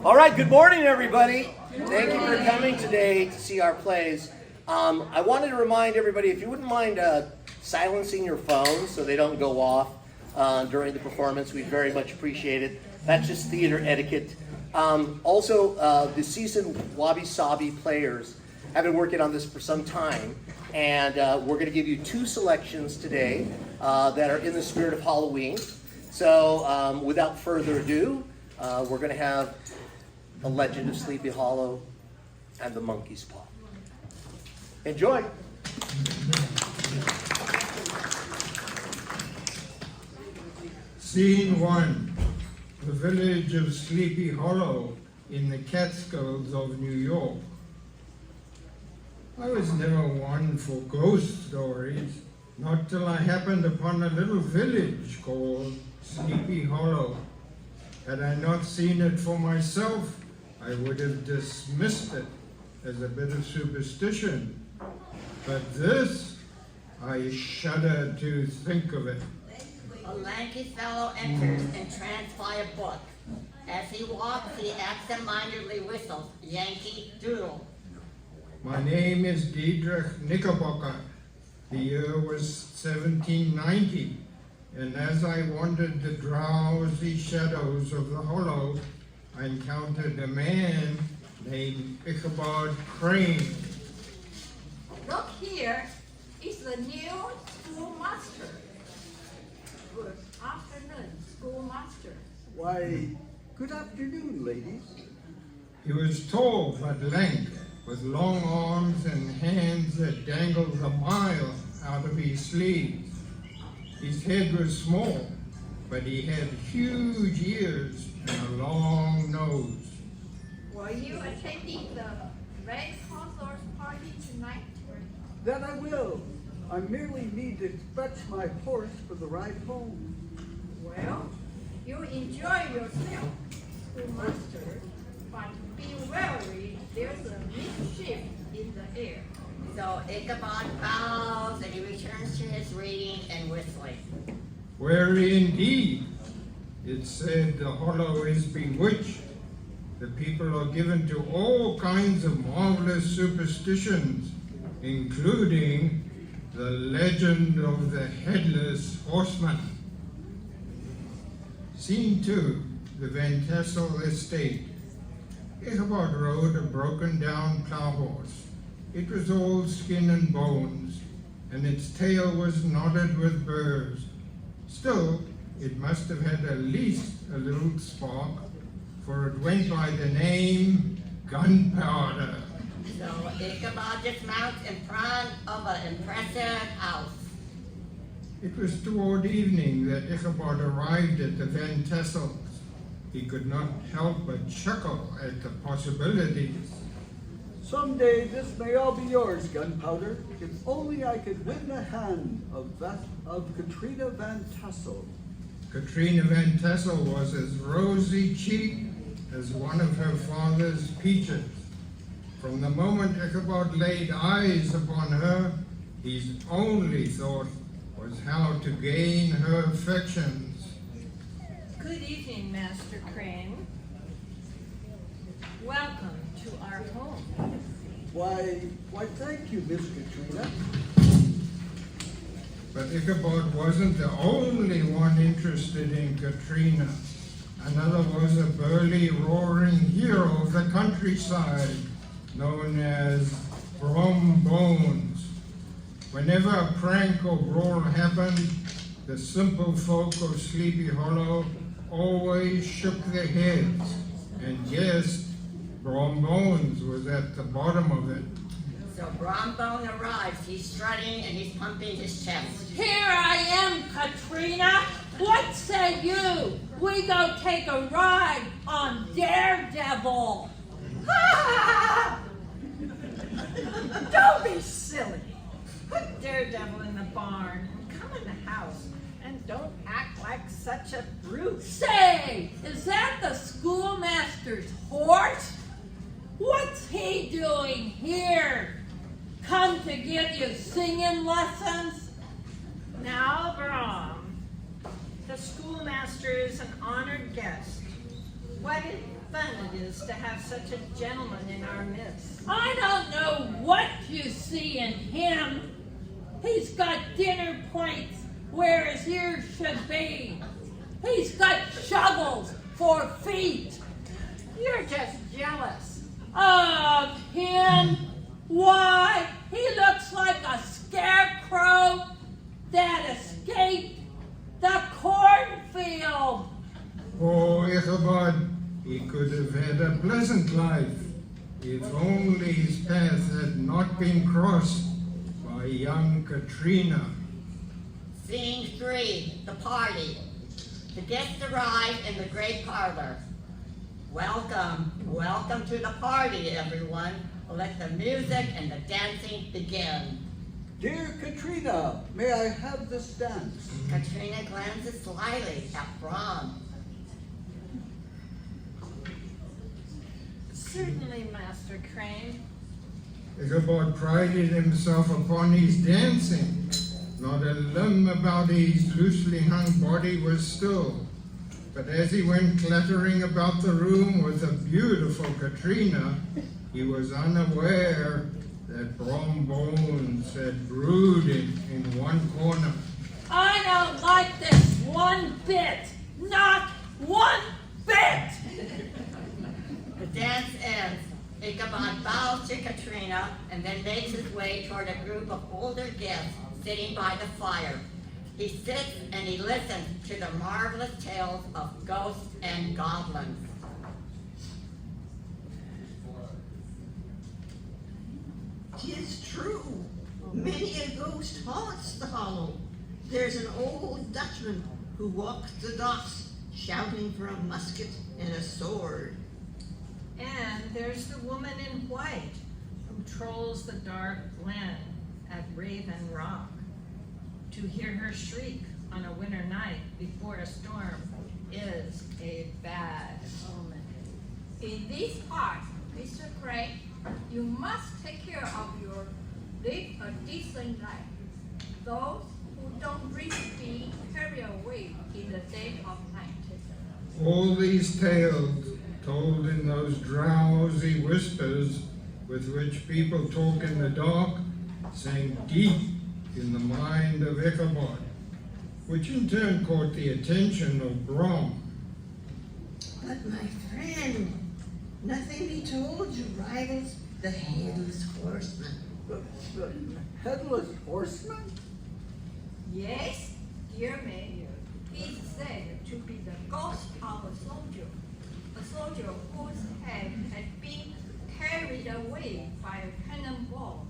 All right, good morning, everybody. Thank you for coming today to see our plays. I wanted to remind everybody, if you wouldn't mind silencing your phones so they don't go off during the performance, we'd very much appreciate it. That's just theater etiquette. Also, the seasoned Wabi-Sabi players have been working on this for some time, and we're going to give you two selections today that are in the spirit of Halloween. So, without further ado, we're going to have The Legend of Sleepy Hollow and The Monkey's Paw. Enjoy. Scene 1. The village of Sleepy Hollow in the Catskills of New York. I was never one for ghost stories, not till I happened upon a little village called Sleepy Hollow. Had I not seen it for myself, I would have dismissed it as a bit of superstition. But this, I shudder to think of it. A lanky fellow enters entranced by a book. As he walks, he absent-mindedly whistles, Yankee Doodle. My name is Diedrich Knickerbocker. The year was 1790, and as I wandered the drowsy shadows of the hollow, I encountered a man named Ichabod Crane. Look here, it's the new schoolmaster. Good afternoon, schoolmaster. Why, good afternoon, ladies. He was tall but lank, with long arms and hands that dangled a mile out of his sleeves. His head was small, but he had huge ears and a long nose. Were you attending the Red Consort's party tonight? That I will. I merely need to fetch my horse for the ride home. Well, you enjoy yourself, schoolmaster, but be wary, there's a mischief in the air. So Ichabod bows and he returns to his reading and whistling. Wary indeed. It's said the hollow is bewitched. The people are given to all kinds of marvelous superstitions, including the legend of the headless horseman. Scene 2, the Van Tassel estate. Ichabod rode a broken-down plow horse. It was all skin and bones, and its tail was knotted with burrs. Still, it must have had at least a little spark, for it went by the name Gunpowder. So Ichabod dismounts in front of an impressive house. It was toward evening that Ichabod arrived at the Van Tassels. He could not help but chuckle at the possibilities. Someday this may all be yours, Gunpowder, if only I could win the hand of Katrina Van Tassel. Katrina Van Tassel was as rosy-cheeked as one of her father's peaches. From the moment Ichabod laid eyes upon her, his only thought was how to gain her affections. Good evening, Master Crane. Welcome to our home. Why, thank you, Miss Katrina. But Ichabod wasn't the only one interested in Katrina. Another was a burly, roaring hero of the countryside, known as Brom Bones. Whenever a prank or brawl happened, the simple folk of Sleepy Hollow always shook their heads and guessed Brom Bones was at the bottom of it. So Brombone arrives. He's strutting and he's pumping his chest. Here I am, Katrina. What say you? We go take a ride on Daredevil. Don't be silly. Put Daredevil in the barn and come in the house, and don't act like such a brute. Say, is that the schoolmaster's horse? What's he doing here? Come to get you singing lessons? Now, Brom, the schoolmaster is an honored guest. What fun it is to have such a gentleman in our midst. I don't know what you see in him. He's got dinner plates where his ears should be. He's got shovels for feet. You're just jealous. Of him? Why, he looks like a scarecrow that escaped the cornfield. Poor Ichabod, he could have had a pleasant life if only his path had not been crossed by young Katrina. Scene 3, the party. The guests arrive in the great parlor. Welcome, welcome to the party, everyone. Let the music and the dancing begin. Dear Katrina, may I have this dance? Katrina glances slyly at Brahm. Certainly, Master Crane. Ichabod prided himself upon his dancing. Not a limb about his loosely hung body was still. But as he went clattering about the room with a beautiful Katrina, he was unaware that Brom Bones had brooded in one corner. I don't like this one bit. Not one bit. The dance ends. Ichabod bows to Katrina and then makes his way toward a group of older guests sitting by the fire. He sits and he listens to the marvelous tales of ghosts and goblins. "'Tis true. Many a ghost haunts the hollow. There's an old Dutchman who walks the docks, shouting for a musket and a sword. And there's the woman in white who trolls the dark glen at Raven Rock. To hear her shriek on a winter night before a storm is a bad omen. In this part, Mr. Crane, you must take care of your live a decent life. Those who don't risk being carried away in the dead of night. All these tales, told in those drowsy whispers with which people talk in the dark, sank deep in the mind of Ichabod, which in turn caught the attention of Brom. But my friend, nothing be told you rivals the headless horseman. The headless horseman? Yes, dear Mayor, he is said to be the ghost of a soldier whose head had been carried away by a cannonball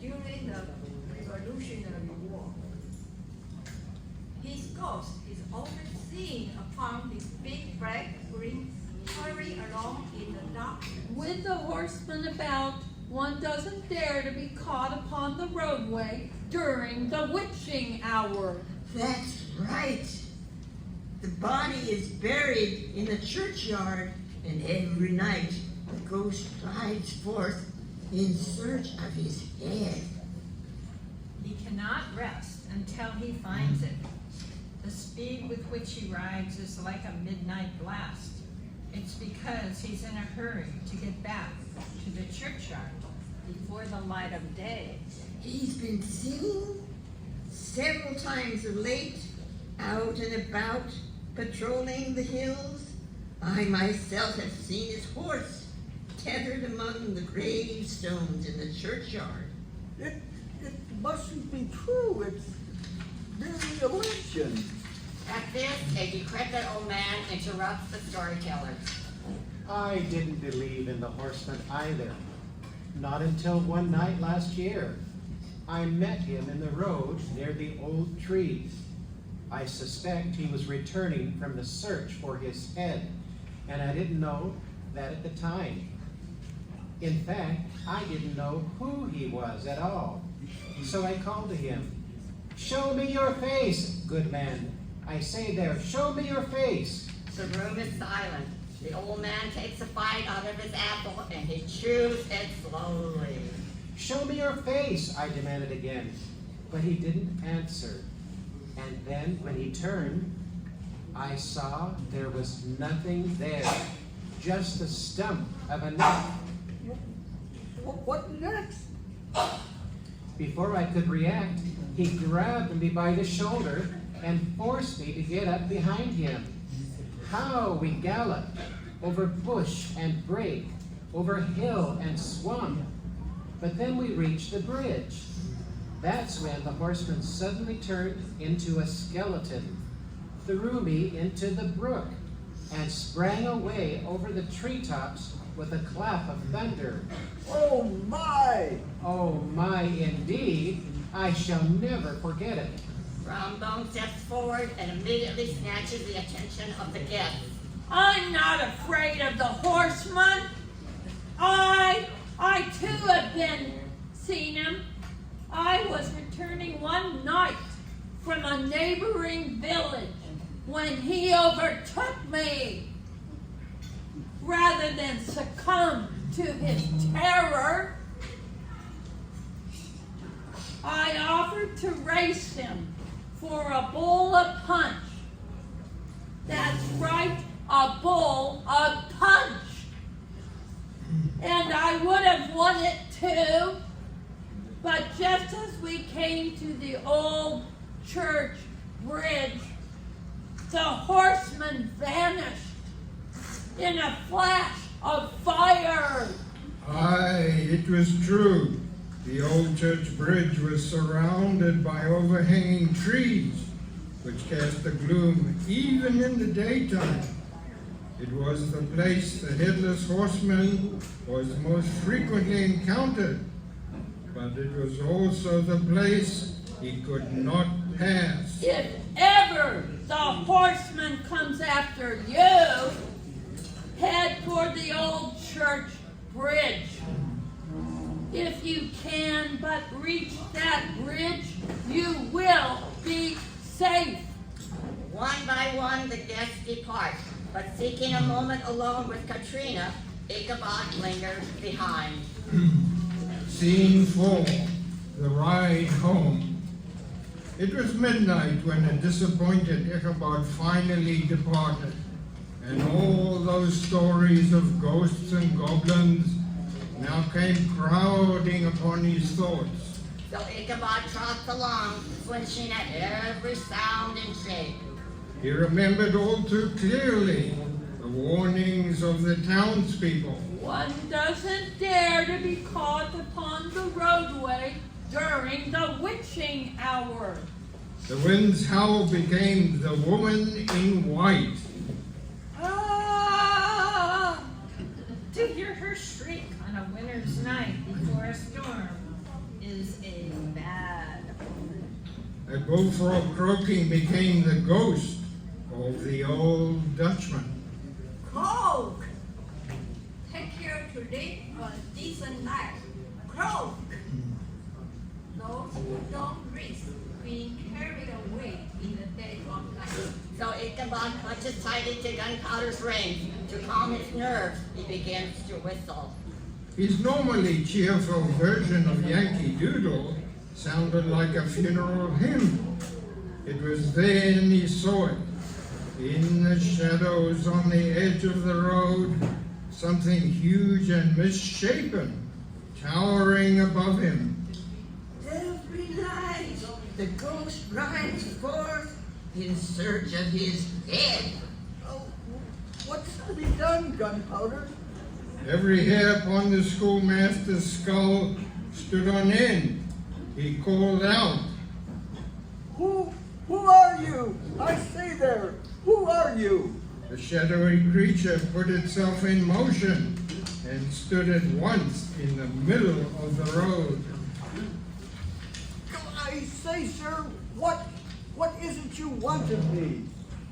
during the Revolutionary War. His ghost is often seen upon his big black green hurry along in the dark. With the horsemen about, one doesn't dare to be caught upon the roadway during the witching hour. That's right. The body is buried in the churchyard, and every night the ghost rides forth in search of his head. He cannot rest until he finds it. The speed with which he rides is like a midnight blast. It's because he's in a hurry to get back to the churchyard before the light of day. He's been seen several times of late, out and about, patrolling the hills. I myself have seen his horse tethered among the gravestones in the churchyard. It mustn't be true. It's merely a legend. At this, a decrepit old man interrupts the storyteller. I didn't believe in the horseman either. Not until one night last year. I met him in the road near the old trees. I suspect he was returning from the search for his head, and I didn't know that at the time. In fact, I didn't know who he was at all. So I called to him. "Show me your face, good man. I say there, show me your face." The room is silent. The old man takes a bite out of his apple and he chews it slowly. "Show me your face," I demanded again, but he didn't answer. And then when he turned, I saw there was nothing there. just the stump of a neck. What next? Before I could react, he grabbed me by the shoulder and forced me to get up behind him. How we galloped over bush and brake, over hill and swamp. But then we reached the bridge. That's when the horseman suddenly turned into a skeleton, threw me into the brook, and sprang away over the treetops with a clap of thunder. Oh my! Oh my, indeed. I shall never forget it. Roundbone steps forward and immediately snatches the attention of the guests. I'm not afraid of the horseman. I too have seen him. I was returning one night from a neighboring village when he overtook me. Rather than succumb to his terror, I offered to race him for a bowl of punch. That's right, a bowl of punch. And I would have won it too, but just as we came to the old church bridge, the horseman vanished in a flash of fire. Aye, it was true. The old church bridge was surrounded by overhanging trees, which cast a gloom even in the daytime. It was the place the headless horseman was most frequently encountered, but it was also the place he could not pass. If ever the horseman comes after you, head toward the old church bridge. If you can but reach that bridge, you will be safe. One by one, the guests depart, but seeking a moment alone with Katrina, Ichabod lingers behind. Scene 4, the ride home. It was midnight when the disappointed Ichabod finally departed, and all those stories of ghosts and goblins now came crowding upon his thoughts. So Ichabod trots along, flinching at every sound and shape. He remembered all too clearly the warnings of the townspeople. One doesn't dare to be caught upon the roadway during the witching hour. The wind's howl became the woman in white. Ah! To hear her shriek on a winter's night before a storm is a bad omen. A bullfrog croaking became the ghost of the old Dutchman. Croak! Take care to live a decent life. Croak! Those who don't risk being carried away in the dead of night. So Ichabod clutches tightly to Gunpowder's reins. To calm his nerves, he begins to whistle. His normally cheerful version of Yankee Doodle sounded like a funeral hymn. It was then he saw it. In the shadows on the edge of the road, something huge and misshapen, towering above him. Every night the ghost rides forth in search of his head. Oh, what's to be done, Gunpowder? Every hair upon the schoolmaster's skull stood on end. He called out, Who are you? I say there, who are you? The shadowy creature put itself in motion and stood at once in the middle of the road. I say, sir, what is it you want of me?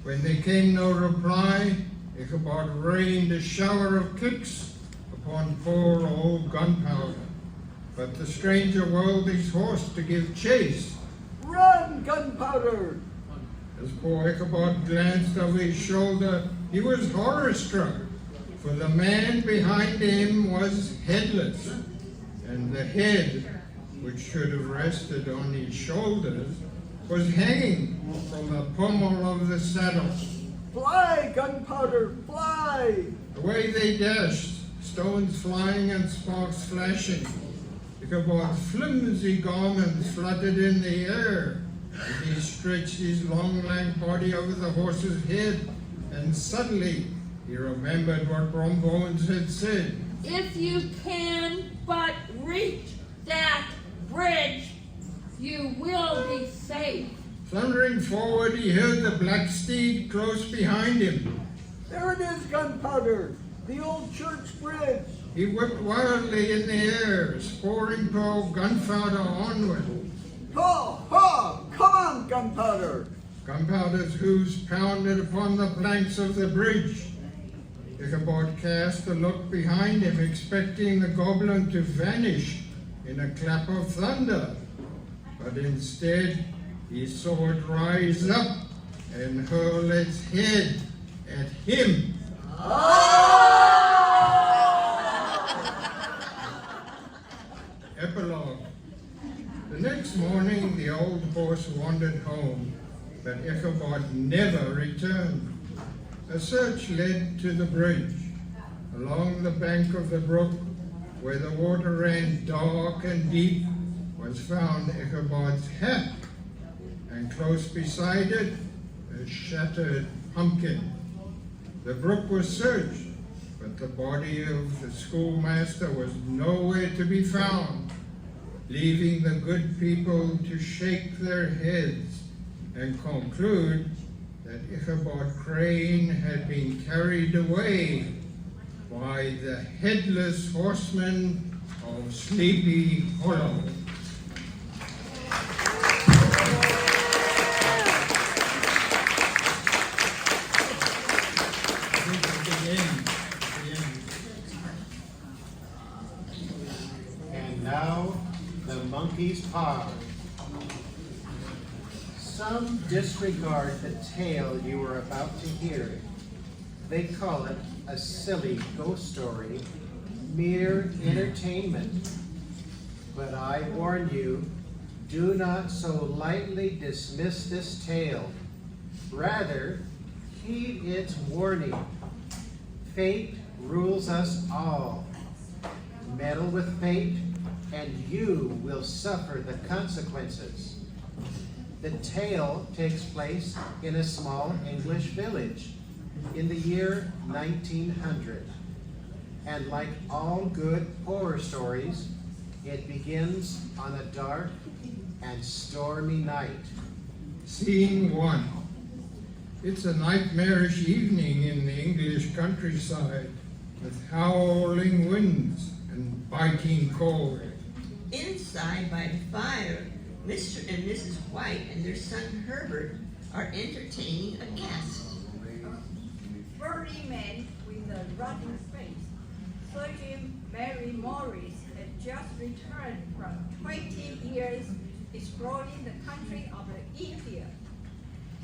When there came no reply, Ichabod rained a shower of kicks upon poor old Gunpowder. But the stranger whirled his horse to give chase. Run, Gunpowder! As poor Ichabod glanced over his shoulder, he was horror-struck, for the man behind him was headless, and the head, which should have rested on his shoulders, was hanging from the pommel of the saddle. Fly, gunpowder, fly! Away they dashed, stones flying and sparks flashing. Ichabod's flimsy garments fluttered in the air. And he stretched his long, lank body over the horse's head, and suddenly he remembered what Brombones had said. If you can but reach that bridge, you will be safe. Thundering forward, he heard the black steed close behind him. There it is, gunpowder, the old church bridge. He whipped wildly in the air, pouring gunpowder onward. Ha, ha! Come on, gunpowder! Gunpowder's hoofs pounded upon the planks of the bridge. Ichabod cast a look behind him, expecting the goblin to vanish in a clap of thunder. But instead, he saw it rise up and hurl its head at him. Epilogue. The next morning, the old horse wandered home, but Ichabod never returned. A search led to the bridge. Along the bank of the brook, where the water ran dark and deep, was found Ichabod's hat, and close beside it, a shattered pumpkin. The brook was searched, but the body of the schoolmaster was nowhere to be found, leaving the good people to shake their heads and conclude that Ichabod Crane had been carried away by the headless horseman of Sleepy Hollow. And now, the monkey's paw. Some disregard the tale you are about to hear. They call it a silly ghost story, mere entertainment. But I warn you, do not so lightly dismiss this tale. Rather, heed its warning. Fate rules us all. Meddle with fate, and you will suffer the consequences. The tale takes place in a small English village in the year 1900. And like all good horror stories, it begins on a dark and stormy night. Scene 1. It's a nightmarish evening in the English countryside with howling winds and biting cold. Inside by the fire, Mr. and Mrs. White and their son Herbert are entertaining a guest. Burly man with a ruddy face, Surgeon Mary Morris had just returned from 20 years exploring the country of India.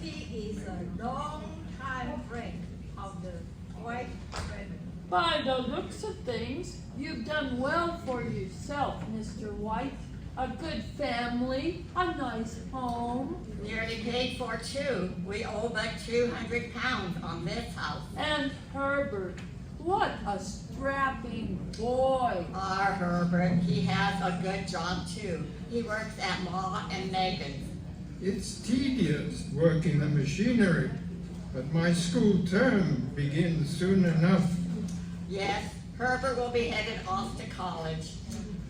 He is a long-time friend of the White family. By the looks of things, you've done well for yourself, Mr. White. A good family, a nice home. Nearly paid for too. We owe but 200 pounds on this house. And Herbert, what a strapping boy. Our Herbert, he has a good job too. He works at Ma and Megan's. It's tedious working the machinery, but my school term begins soon enough. Yes, Herbert will be headed off to college.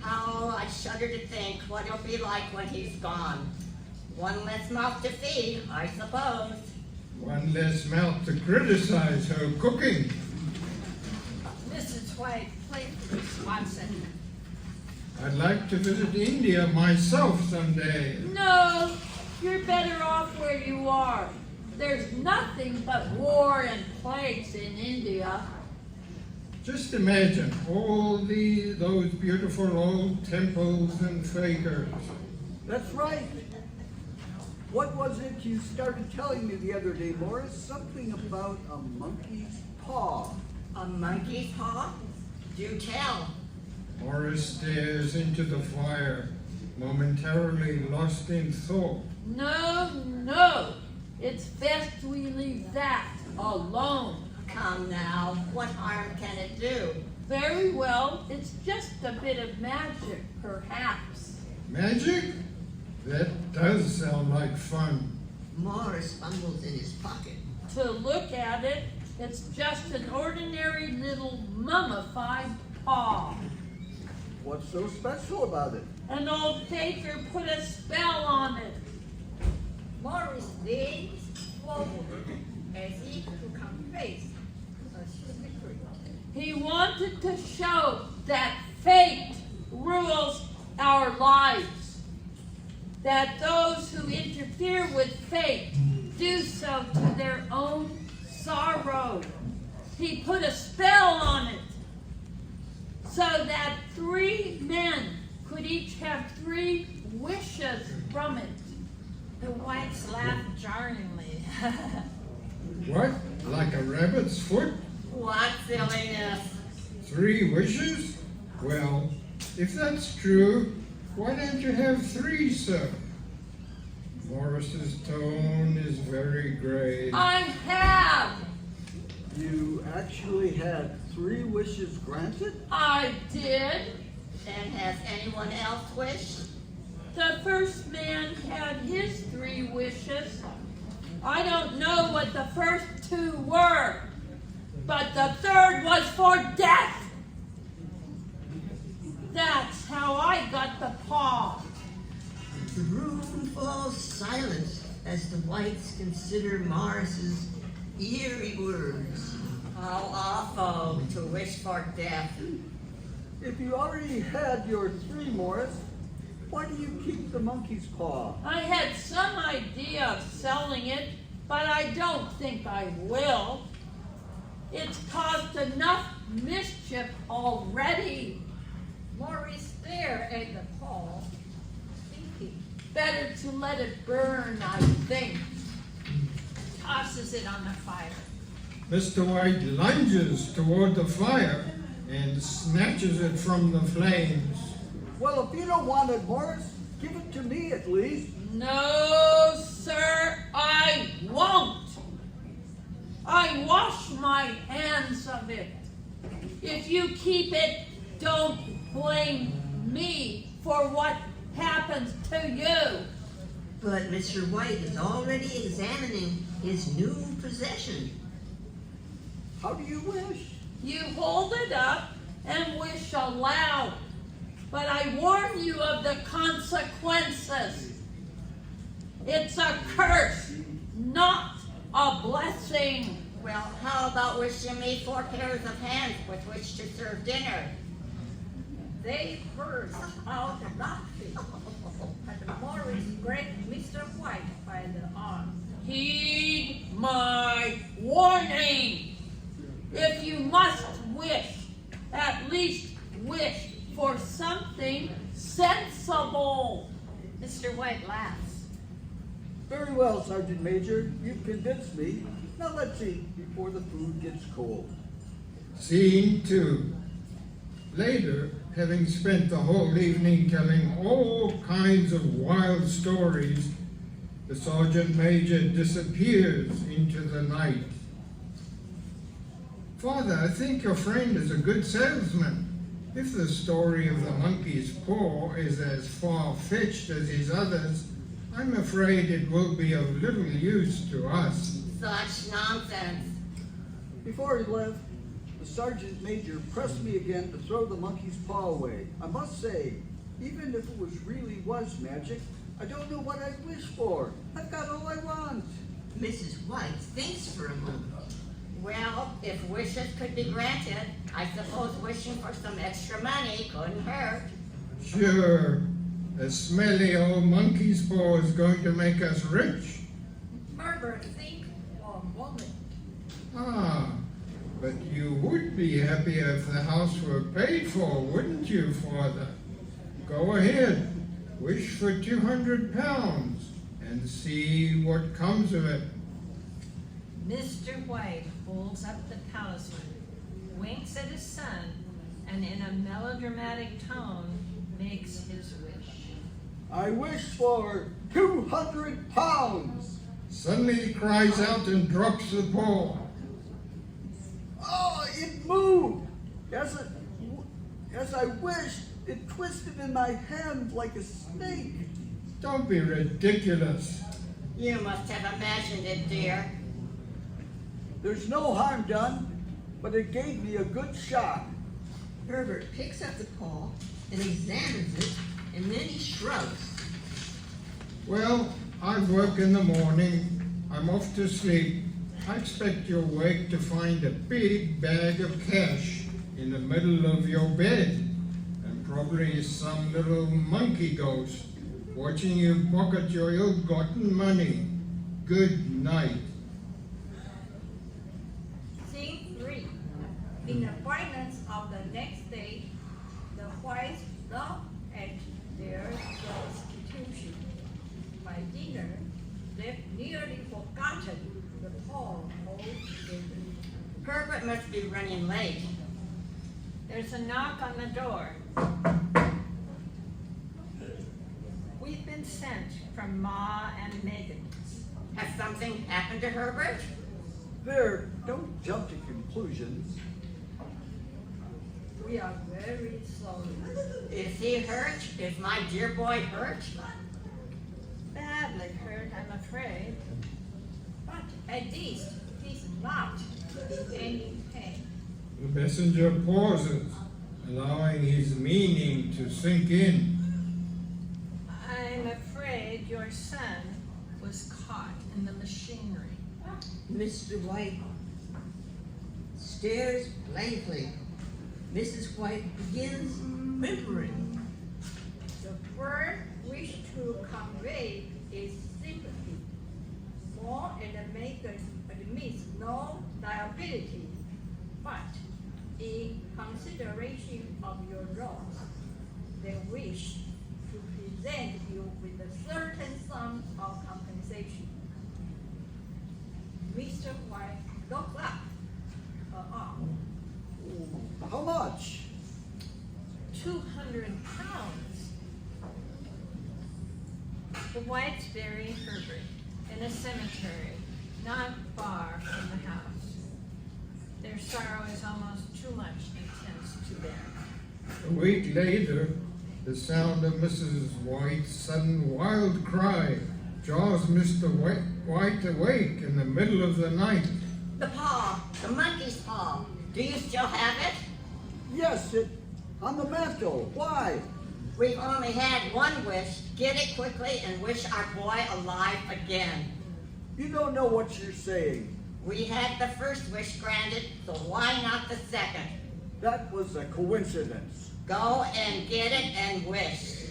How I shudder to think what it'll be like when he's gone. One less mouth to feed, I suppose. One less mouth to criticize her cooking. Mrs. White, please, Watson. I'd like to visit India myself someday. No, you're better off where you are. There's nothing but war and plagues in India. Just imagine all those beautiful old temples and fakirs. That's right. What was it you started telling me the other day, Morris? Something about a monkey's paw. A monkey's paw? Do tell. Morris stares into the fire, momentarily lost in thought. No, it's best we leave that alone. Come now, what harm can it do? Very well, it's just a bit of magic, perhaps. Magic? That does sound like fun. Morris fumbles in his pocket. To look at it, it's just an ordinary little mummified paw. What's so special about it? An old faker put a spell on it. Morris leans forward as if to confess a secret. He wanted to show that fate rules our lives. That those who interfere with fate do so to their own sorrow. He put a spell on it so that 3 men could each have 3 wishes from it. The whites laughed jarringly. What? Like a rabbit's foot? What silliness. 3 wishes? Well, if that's true, why don't you have 3, sir? Morris's tone is very grave. I have. You actually had 3 wishes granted? I did. And has anyone else wished? The first man had his 3 wishes. I don't know what the first 2 were, but the third was for death. That's how I got the paw. The room falls silent as the whites consider Morris's eerie words. How awful to wish for death. If you already had your 3, Morris, why do you keep the monkey's paw? I had some idea of selling it, but I don't think I will. It's caused enough mischief already. Morris stared at the paw, thinking. Better to let it burn, I think. Tosses it on the fire. Mr. White lunges toward the fire and snatches it from the flames. Well, if you don't want it, Morris, give it to me at least. No, sir, I won't. I wash my hands of it. If you keep it, don't blame me for what happens to you. But Mr. White is already examining his new possession. How do you wish? You hold it up and wish aloud. But I warn you of the consequences. It's a curse, not a blessing. Well, how about wishing me 4 pairs of hands with which to serve dinner? They burst out laughing, and Morris grabbed Mr. White by the arm. Heed my warning. If you must wish, at least wish for something sensible. Mr. White laughs. Very well, Sergeant Major. You've convinced me. Now let's eat before the food gets cold. Scene 2. Later, having spent the whole evening telling all kinds of wild stories, the sergeant major disappears into the night. Father, I think your friend is a good salesman. If the story of the monkey's paw is as far-fetched as his others, I'm afraid it will be of little use to us. Such nonsense. Before he left, the sergeant major pressed me again to throw the monkey's paw away. I must say, even if it really was magic, I don't know what I'd wish for. I've got all I want. Mrs. White thinks for a moment. Well, if wishes could be granted, I suppose wishing for some extra money couldn't hurt. Sure, a smelly old monkey's paw is going to make us rich. Herbert think for a moment. Ah, but you would be happier if the house were paid for, wouldn't you, Father? Go ahead, wish for 200 pounds and see what comes of it. Mr. White holds up the talisman, winks at his son, and in a melodramatic tone makes his wish. I wish for 200 pounds. Suddenly he cries out and drops the paw. moved. As I wished, it twisted in my hand like a snake. Don't be ridiculous. You must have imagined it, dear. There's no harm done, but it gave me a good shock. Herbert picks up the paw and examines it, and then he shrugs. Well, I work in the morning. I'm off to sleep. I expect you'll wake to find a big bag of cash in the middle of your bed, and probably some little monkey ghost watching you pocket your ill-gotten money. Good night. Scene 3. In the brightness of the next day, the whites looked at their institution. By dinner, they've nearly forgotten the poor old lady. Herbert must be running late. There's a knock on the door. We've been sent from Ma and Megan. Has something happened to Herbert? There, don't jump to conclusions. We are very sorry. Is he hurt? Is my dear boy hurt? Badly hurt, I'm afraid. But at least he's not in any pain. The messenger pauses, allowing his meaning to sink in. I'm afraid your son was caught in the machinery. Mr. White stares blankly. Mrs. White begins whimpering. The word wish to convey is sympathy. For it admits no liability, but in consideration of your loss, they wish to present you with a certain sum of compensation. Mr. White looks up her arm. How much? 200 pounds. The Whites bury Herbert in a cemetery not far from the house. Their sorrow is almost too much intense to bear. A week later, the sound of Mrs. White's sudden wild cry jaws Mr. White awake in the middle of the night. The paw, the monkey's paw. Do you still have it? Yes, it on the mantle. Why? We've only had one wish. Get it quickly and wish our boy alive again. You don't know what you're saying. We had the first wish granted, so why not the second? That was a coincidence. Go and get it and wish.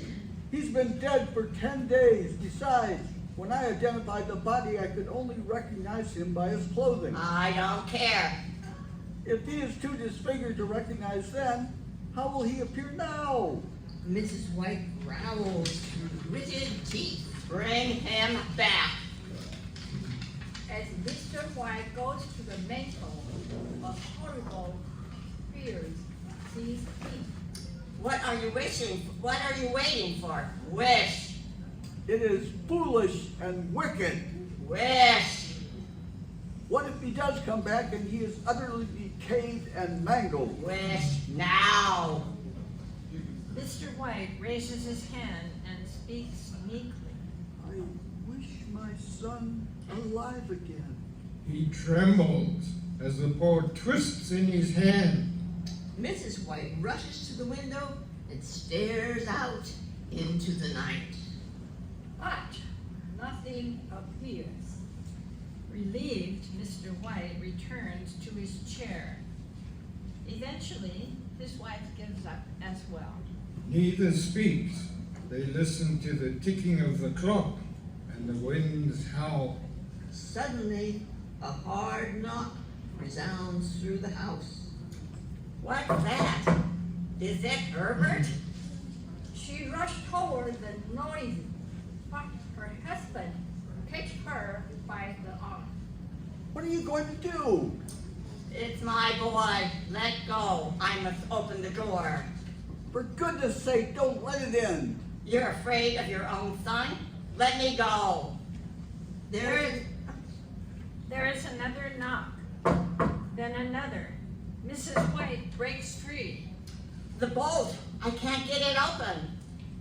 He's been dead for 10 days. Besides, when I identified the body, I could only recognize him by his clothing. I don't care. If he is too disfigured to recognize then, how will he appear now? Mrs. White growls through gritted teeth. Bring him back. As Mr. White goes to the mantle, a horrible fear seizes him. What are you wishing? What are you waiting for? Wish. It is foolish and wicked. Wish. What if he does come back and he is utterly decayed and mangled? Wish now. Mr. White raises his hand and speaks meekly. I wish my son alive again. He trembles as the paw twists in his hand. Mrs. White rushes to the window and stares out into the night. But nothing appears. Relieved, Mr. White returns to his chair. Eventually, his wife gives up as well. Neither speaks. They listen to the ticking of the clock and the wind's howl. Suddenly, a hard knock resounds through the house. What's that? Is it Herbert? She rushed toward the noise, but her husband takes her by the arm. What are you going to do? It's my boy. Let go. I must open the door. For goodness sake, don't let it in. You're afraid of your own son? Let me go. There is There is another knock, then another, Mrs. White breaks free. The bolt, I can't get it open.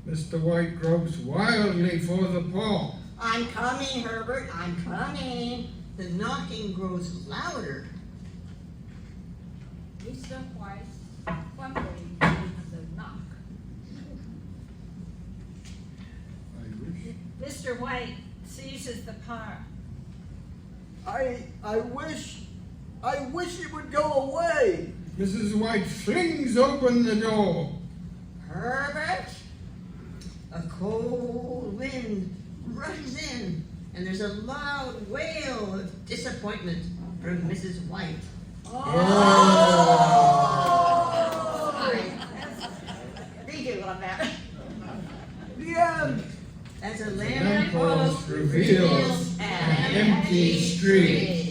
Mr. White gropes wildly for the paw. I'm coming, Herbert, I'm coming. The knocking grows louder. Mr. White fumbling with the knock. Mr. White seizes the paw. I wish it would go away. Mrs. White flings open the door. Herbert? A cold wind runs in, and there's a loud wail of disappointment from Mrs. White. Sorry. Redo on that. The end. As a Lamppost reveals an empty street.